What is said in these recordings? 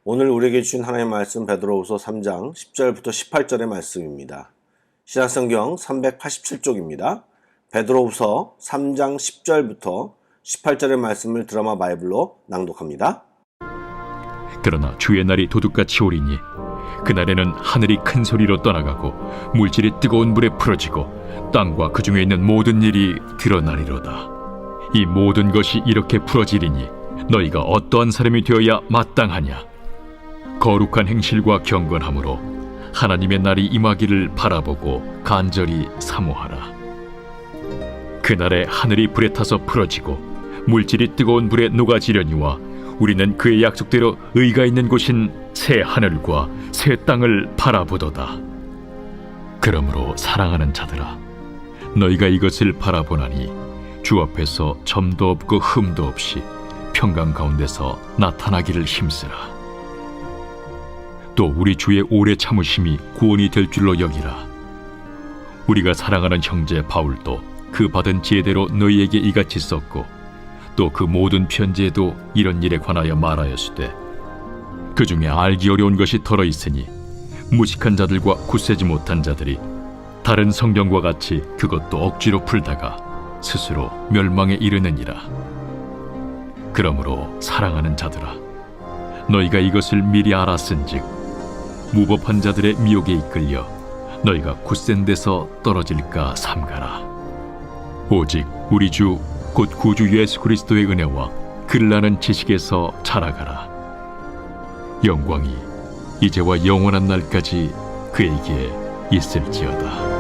오늘 우리에게 주신 하나님의 말씀 베드로후서 3장 10절부터 18절의 말씀입니다. 신약성경 387쪽입니다. 베드로후서 3장 10절부터 18절의 말씀을 드라마 바이블로 낭독합니다. 그러나 주의 날이 도둑같이 오리니 그날에는 하늘이 큰 소리로 떠나가고 물질이 뜨거운 불에 풀어지고 땅과 그 중에 있는 모든 일이 드러나리로다. 이 모든 것이 이렇게 풀어지리니 너희가 어떠한 사람이 되어야 마땅하냐? 거룩한 행실과 경건함으로 하나님의 날이 임하기를 바라보고 간절히 사모하라. 그날에 하늘이 불에 타서 풀어지고 물질이 뜨거운 불에 녹아지려니와 우리는 그의 약속대로 의가 있는 곳인 새 하늘과 새 땅을 바라보도다. 그러므로 사랑하는 자들아, 너희가 이것을 바라보나니 주 앞에서 점도 없고 흠도 없이 평강 가운데서 나타나기를 힘쓰라. 또 우리 주의 오래 참으심이 구원이 될 줄로 여기라. 우리가 사랑하는 형제 바울도 그 받은 지혜대로 너희에게 이같이 썼고 또 그 모든 편지에도 이런 일에 관하여 말하였으되 그 중에 알기 어려운 것이 덜어 있으니 무식한 자들과 굳세지 못한 자들이 다른 성경과 같이 그것도 억지로 풀다가 스스로 멸망에 이르느니라. 그러므로 사랑하는 자들아, 너희가 이것을 미리 알았은즉 무법한 자들의 미혹에 이끌려 너희가 굳센 데서 떨어질까 삼가라. 오직 우리 주 곧 구주 예수 그리스도의 은혜와 글나는 지식에서 자라가라. 영광이 이제와 영원한 날까지 그에게 있을지어다.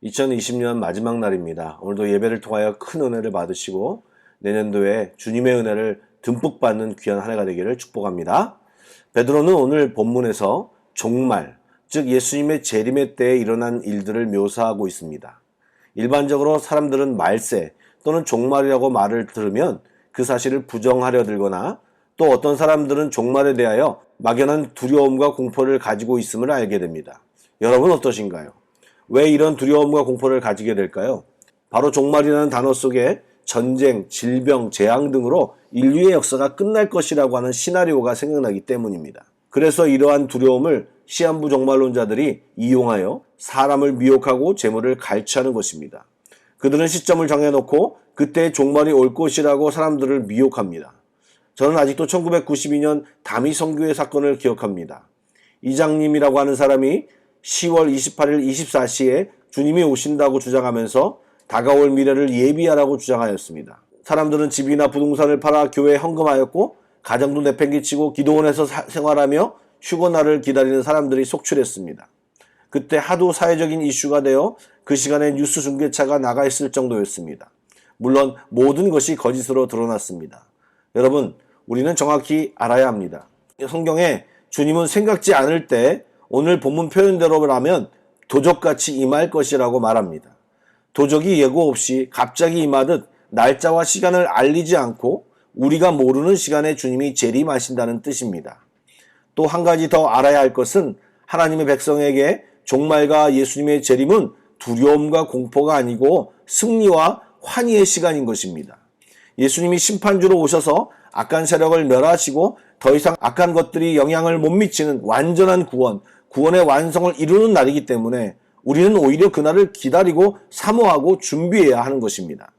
2020년 마지막 날입니다. 오늘도 예배를 통하여 큰 은혜를 받으시고 내년도에 주님의 은혜를 듬뿍 받는 귀한 한 해가 되기를 축복합니다. 베드로는 오늘 본문에서 종말, 즉 예수님의 재림의 때에 일어난 일들을 묘사하고 있습니다. 일반적으로 사람들은 말세 또는 종말이라고 말을 들으면 그 사실을 부정하려 들거나 또 어떤 사람들은 종말에 대하여 막연한 두려움과 공포를 가지고 있음을 알게 됩니다. 여러분 어떠신가요? 왜 이런 두려움과 공포를 가지게 될까요? 바로 종말이라는 단어 속에 전쟁, 질병, 재앙 등으로 인류의 역사가 끝날 것이라고 하는 시나리오가 생각나기 때문입니다. 그래서 이러한 두려움을 시한부 종말론자들이 이용하여 사람을 미혹하고 재물을 갈취하는 것입니다. 그들은 시점을 정해놓고 그때 종말이 올 것이라고 사람들을 미혹합니다. 저는 아직도 1992년 다미 선교회 사건을 기억합니다. 이장님이라고 하는 사람이 10월 28일 24시에 주님이 오신다고 주장하면서 다가올 미래를 예비하라고 주장하였습니다. 사람들은 집이나 부동산을 팔아 교회에 헌금하였고 가정도 내팽개치고 기도원에서 생활하며 휴거날을 기다리는 사람들이 속출했습니다. 그때 하도 사회적인 이슈가 되어 그 시간에 뉴스 중계차가 나가 있을 정도였습니다. 물론 모든 것이 거짓으로 드러났습니다. 여러분, 우리는 정확히 알아야 합니다. 성경에 주님은 생각지 않을 때 오늘 본문 표현대로라면 도적같이 임할 것이라고 말합니다. 도적이 예고 없이 갑자기 임하듯 날짜와 시간을 알리지 않고 우리가 모르는 시간에 주님이 재림하신다는 뜻입니다. 또 한 가지 더 알아야 할 것은 하나님의 백성에게 종말과 예수님의 재림은 두려움과 공포가 아니고 승리와 환희의 시간인 것입니다. 예수님이 심판주로 오셔서 악한 세력을 멸하시고 더 이상 악한 것들이 영향을 못 미치는 완전한 구원의 완성을 이루는 날이기 때문에 우리는 오히려 그날을 기다리고 사모하고 준비해야 하는 것입니다.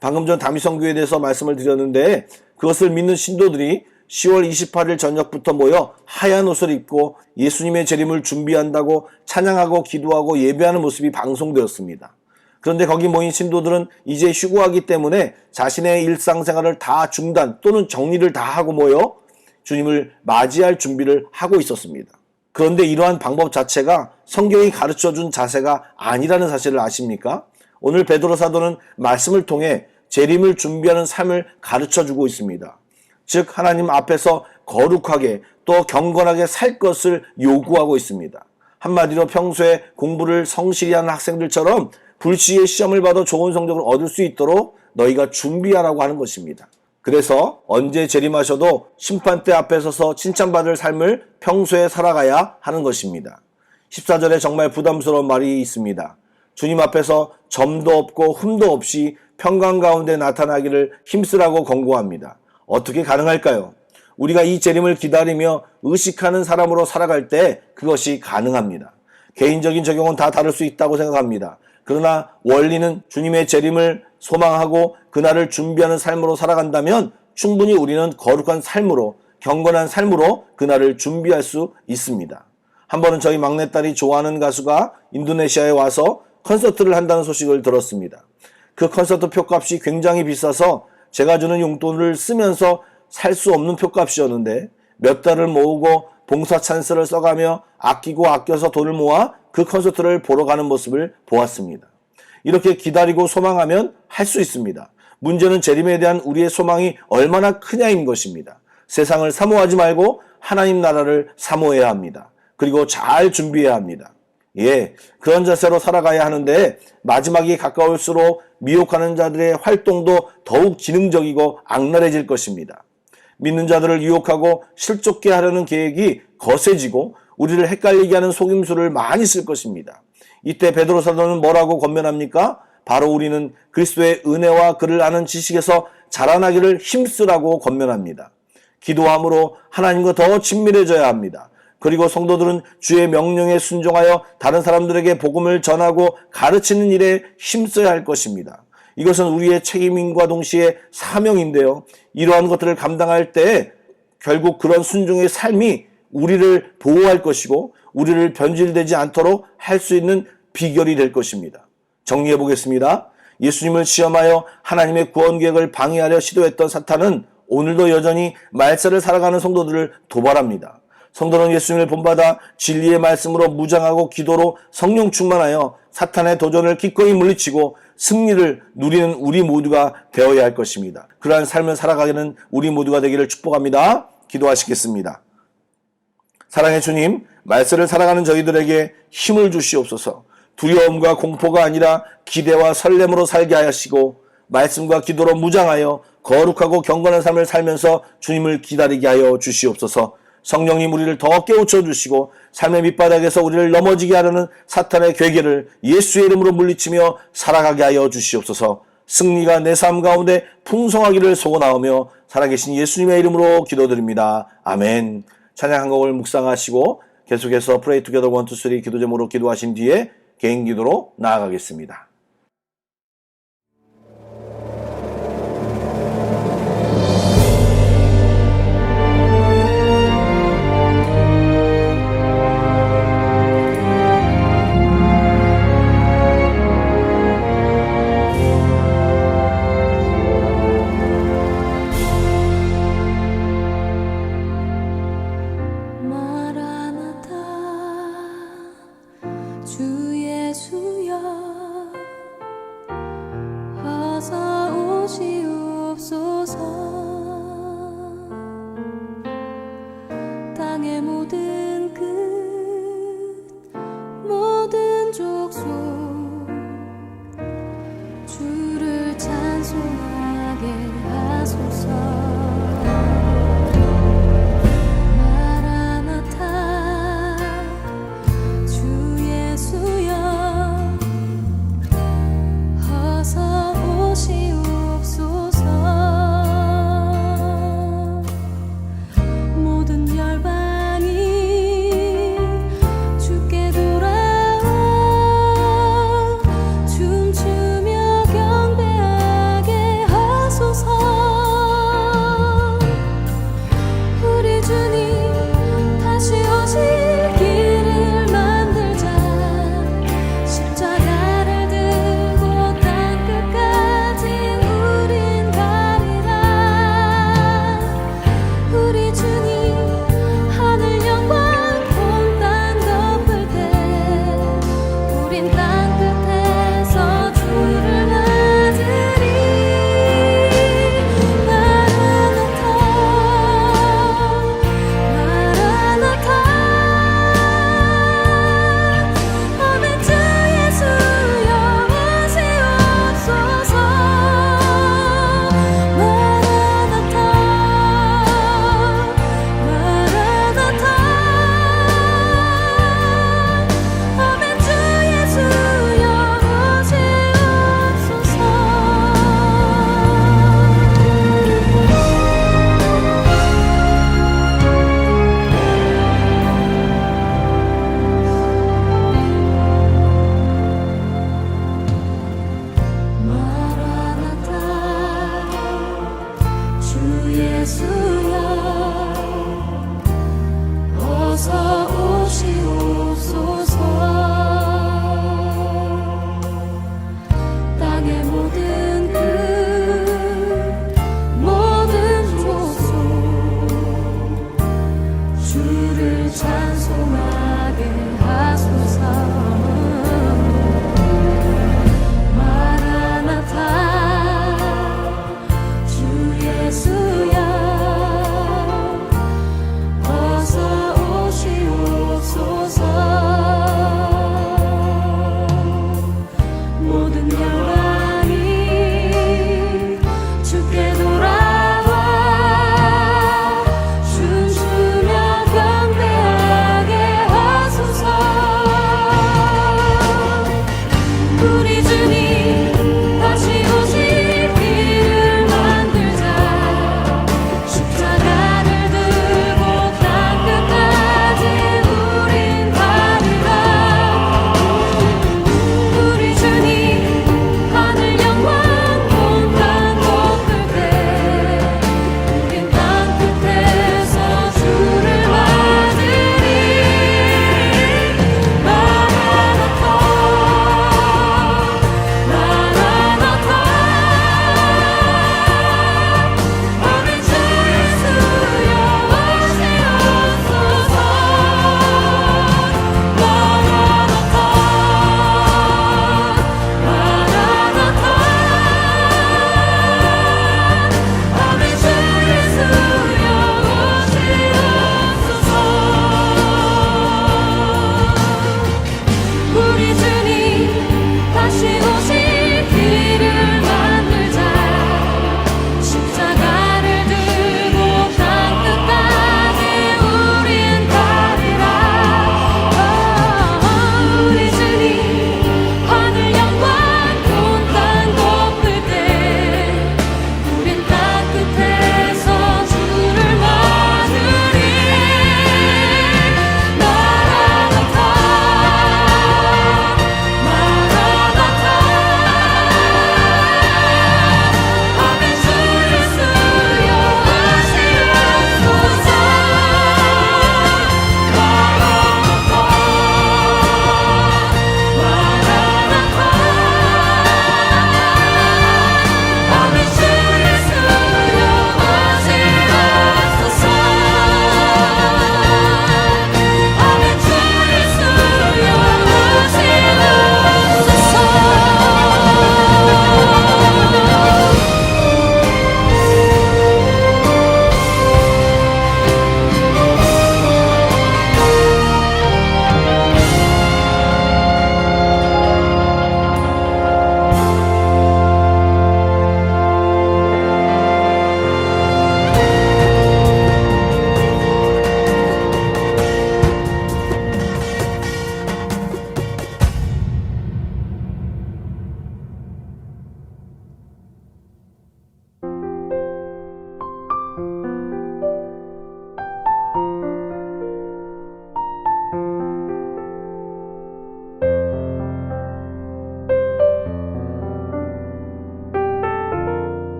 방금 전 다미성교에 대해서 말씀을 드렸는데 그것을 믿는 신도들이 10월 28일 저녁부터 모여 하얀 옷을 입고 예수님의 재림을 준비한다고 찬양하고 기도하고 예배하는 모습이 방송되었습니다. 그런데 거기 모인 신도들은 이제 휴거하기 때문에 자신의 일상생활을 다 중단 또는 정리를 다 하고 모여 주님을 맞이할 준비를 하고 있었습니다. 그런데 이러한 방법 자체가 성경이 가르쳐준 자세가 아니라는 사실을 아십니까? 오늘 베드로 사도는 말씀을 통해 재림을 준비하는 삶을 가르쳐주고 있습니다. 즉 하나님 앞에서 거룩하게 또 경건하게 살 것을 요구하고 있습니다. 한마디로 평소에 공부를 성실히 하는 학생들처럼 불시에 시험을 받아 좋은 성적을 얻을 수 있도록 너희가 준비하라고 하는 것입니다. 그래서 언제 재림하셔도 심판대 앞에 서서 칭찬받을 삶을 평소에 살아가야 하는 것입니다. 14절에 정말 부담스러운 말이 있습니다. 주님 앞에서 점도 없고 흠도 없이 평강 가운데 나타나기를 힘쓰라고 권고합니다. 어떻게 가능할까요? 우리가 이 재림을 기다리며 의식하는 사람으로 살아갈 때 그것이 가능합니다. 개인적인 적용은 다 다를 수 있다고 생각합니다. 그러나 원리는 주님의 재림을 소망하고 그날을 준비하는 삶으로 살아간다면 충분히 우리는 거룩한 삶으로, 경건한 삶으로 그날을 준비할 수 있습니다. 한 번은 저희 막내딸이 좋아하는 가수가 인도네시아에 와서 콘서트를 한다는 소식을 들었습니다. 그 콘서트 표값이 굉장히 비싸서 제가 주는 용돈을 쓰면서 살 수 없는 표값이었는데 몇 달을 모으고 봉사 찬스를 써가며 아끼고 아껴서 돈을 모아 그 콘서트를 보러 가는 모습을 보았습니다. 이렇게 기다리고 소망하면 할 수 있습니다. 문제는 재림에 대한 우리의 소망이 얼마나 크냐인 것입니다. 세상을 사모하지 말고 하나님 나라를 사모해야 합니다. 그리고 잘 준비해야 합니다. 그런 자세로 살아가야 하는데 마지막이 가까울수록 미혹하는 자들의 활동도 더욱 지능적이고 악랄해질 것입니다. 믿는 자들을 유혹하고 실족게 하려는 계획이 거세지고 우리를 헷갈리게 하는 속임수를 많이 쓸 것입니다. 이때 베드로 사도는 뭐라고 권면합니까? 바로 우리는 그리스도의 은혜와 그를 아는 지식에서 자라나기를 힘쓰라고 권면합니다. 기도함으로 하나님과 더 친밀해져야 합니다. 그리고 성도들은 주의 명령에 순종하여 다른 사람들에게 복음을 전하고 가르치는 일에 힘써야 할 것입니다. 이것은 우리의 책임임과 동시에 사명인데요. 이러한 것들을 감당할 때 결국 그런 순종의 삶이 우리를 보호할 것이고 우리를 변질되지 않도록 할 수 있는 비결이 될 것입니다. 정리해 보겠습니다. 예수님을 시험하여 하나님의 구원 계획을 방해하려 시도했던 사탄은 오늘도 여전히 말세를 살아가는 성도들을 도발합니다. 성도는 예수님을 본받아 진리의 말씀으로 무장하고 기도로 성령 충만하여 사탄의 도전을 기꺼이 물리치고 승리를 누리는 우리 모두가 되어야 할 것입니다. 그러한 삶을 살아가는 우리 모두가 되기를 축복합니다. 기도하시겠습니다. 사랑의 주님, 말세를 살아가는 저희들에게 힘을 주시옵소서. 두려움과 공포가 아니라 기대와 설렘으로 살게 하시고 말씀과 기도로 무장하여 거룩하고 경건한 삶을 살면서 주님을 기다리게 하여 주시옵소서. 성령님 우리를 더 깨우쳐 주시고 삶의 밑바닥에서 우리를 넘어지게 하려는 사탄의 괴계를 예수의 이름으로 물리치며 살아가게 하여 주시옵소서. 승리가 내 삶 가운데 풍성하기를 소원하오며 살아계신 예수님의 이름으로 기도드립니다. 아멘. 찬양 한 곡을 묵상하시고 계속해서 Pray Together 1, 2, 3 기도 제목으로 기도하신 뒤에 개인 기도로 나아가겠습니다. 주 예수여 어서 오시옵소서. 땅의 모든 끝 모든 족속